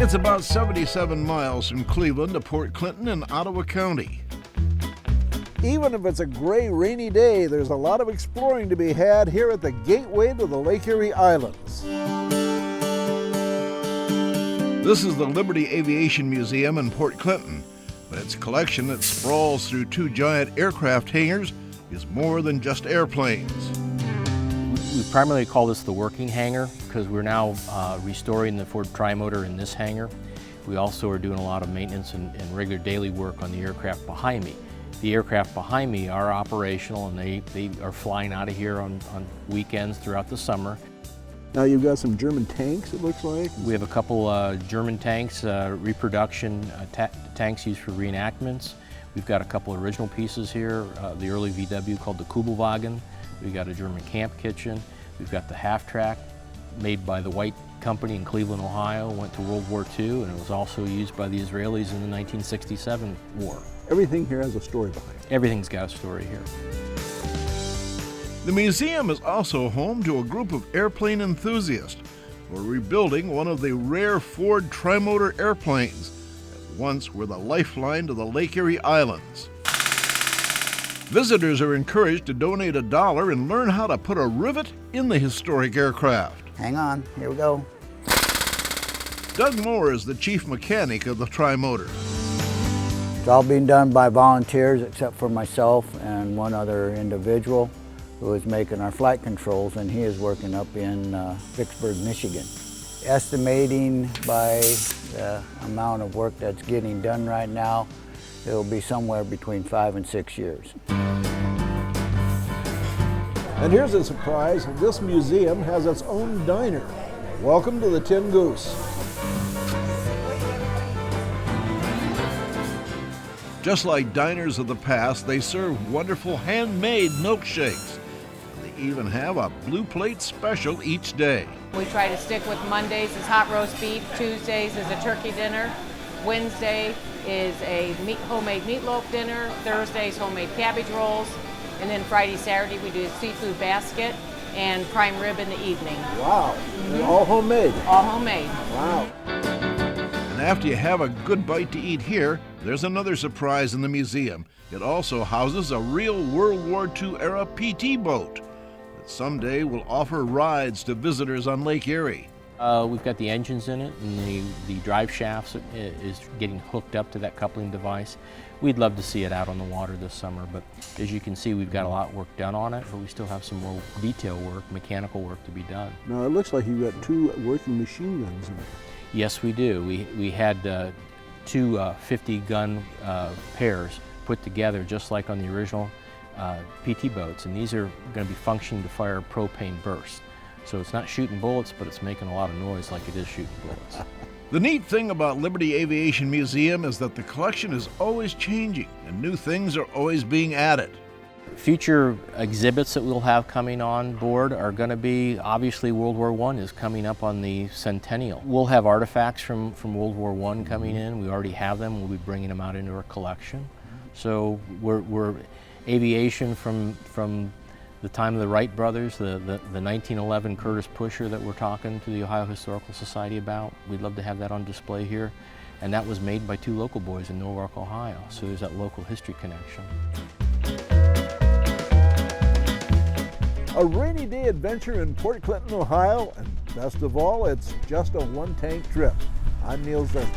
It's about 77 miles from Cleveland to Port Clinton in Ottawa County. Even if it's a gray, rainy day, there's a lot of exploring to be had here at the gateway to the Lake Erie Islands. This is the Liberty Aviation Museum in Port Clinton, but its collection that sprawls through two giant aircraft hangars is more than just airplanes. We primarily call this the working hangar because we're now restoring the Ford TriMotor in this hangar. We also are doing a lot of maintenance and regular daily work on the aircraft behind me. The aircraft behind me are operational and they are flying out of here on weekends throughout the summer. Now you've got some German tanks, it looks like. We have a couple German tanks, reproduction tanks used for reenactments. We've got a couple original pieces here, the early VW called the Kubelwagen. We've got a German camp kitchen. We've got the half-track made by the White Company in Cleveland, Ohio. Went to World War II and it was also used by the Israelis in the 1967 war. Everything here has a story behind it. Everything's got a story here. The museum is also home to a group of airplane enthusiasts who are rebuilding one of the rare Ford TriMotor airplanes that once were the lifeline to the Lake Erie Islands. Visitors are encouraged to donate $1 and learn how to put a rivet in the historic aircraft. Hang on, here we go. Doug Moore is the chief mechanic of the TriMotor. It's all being done by volunteers except for myself and one other individual who is making our flight controls, and he is working up in Vicksburg, Michigan. Estimating by the amount of work that's getting done right now, it'll be somewhere between 5 and 6 years. And here's a surprise, this museum has its own diner. Welcome to the Tin Goose. Just like diners of the past, they serve wonderful handmade milkshakes. They even have a blue plate special each day. We try to stick with Mondays is hot roast beef, Tuesdays is a turkey dinner, Wednesday is a homemade meatloaf dinner, Thursdays homemade cabbage rolls, and then Friday, Saturday we do a seafood basket and prime rib in the evening. Wow, and all homemade. All homemade. Wow. And after you have a good bite to eat here, there's another surprise in the museum. It also houses a real World War II era PT boat that someday will offer rides to visitors on Lake Erie. We've got the engines in it, and the drive shafts is getting hooked up to that coupling device. We'd love to see it out on the water this summer, but as you can see, we've got a lot of work done on it, but we still have some more detail work, mechanical work to be done. Now it looks like you've got two working machine guns in it. Yes, we do. We had two 50-gun pairs put together just like on the original PT boats, and these are going to be functioning to fire propane burst. So it's not shooting bullets, but it's making a lot of noise like it is shooting bullets. The neat thing about Liberty Aviation Museum is that the collection is always changing and new things are always being added. Future exhibits that we'll have coming on board are going to be, obviously World War I is coming up on the centennial. We'll have artifacts from World War I coming in. We already have them. We'll be bringing them out into our collection. So we're aviation from the time of the Wright brothers, the 1911 Curtiss Pusher that we're talking to the Ohio Historical Society about. We'd love to have that on display here. And that was made by two local boys in Norwalk, Ohio. So there's that local history connection. A rainy day adventure in Port Clinton, Ohio, and best of all, it's just a one-tank trip. I'm Neil Zurcher.